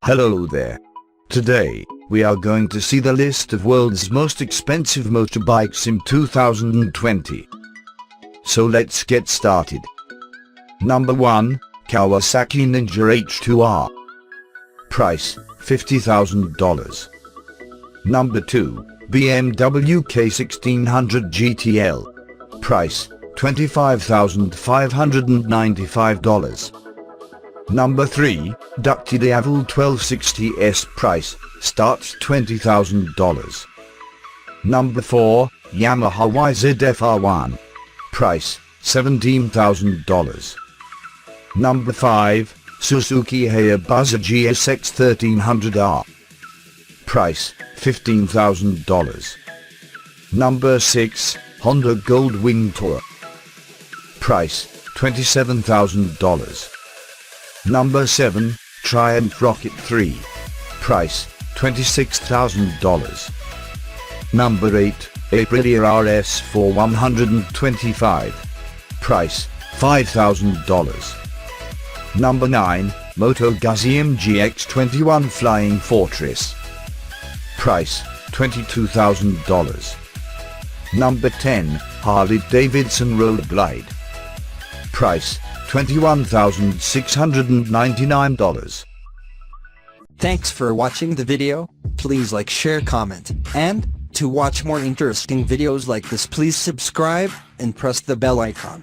Hello there. Today, we are going to see the list of world's most expensive motorbikes in 2020. So let's get started. Number 1, Kawasaki Ninja H2R. Price, $50,000. Number 2, BMW K1600 GTL. Price, $25,595. Number 3, ducati Diavel 1260S. Price, starts $20,000. Number 4, Yamaha YZF-R1. Price, $17,000. Number 5, Suzuki Hayabusa GSX 1300R. Price, $15,000. Number 6, Honda Goldwing Tour. Price, $27,000. Number 7, Triumph Rocket 3. Price, $26,000. Number 8, Aprilia RS4 125. Price, $5,000. Number 9, Moto Guzzi MGX21 Flying Fortress. Price, $22,000. Number 10, Harley Davidson Road Glide. Price, $21,699. Thanks for watching the video. Please like, share, comment, and to watch more interesting videos like this, please subscribe and press the bell icon.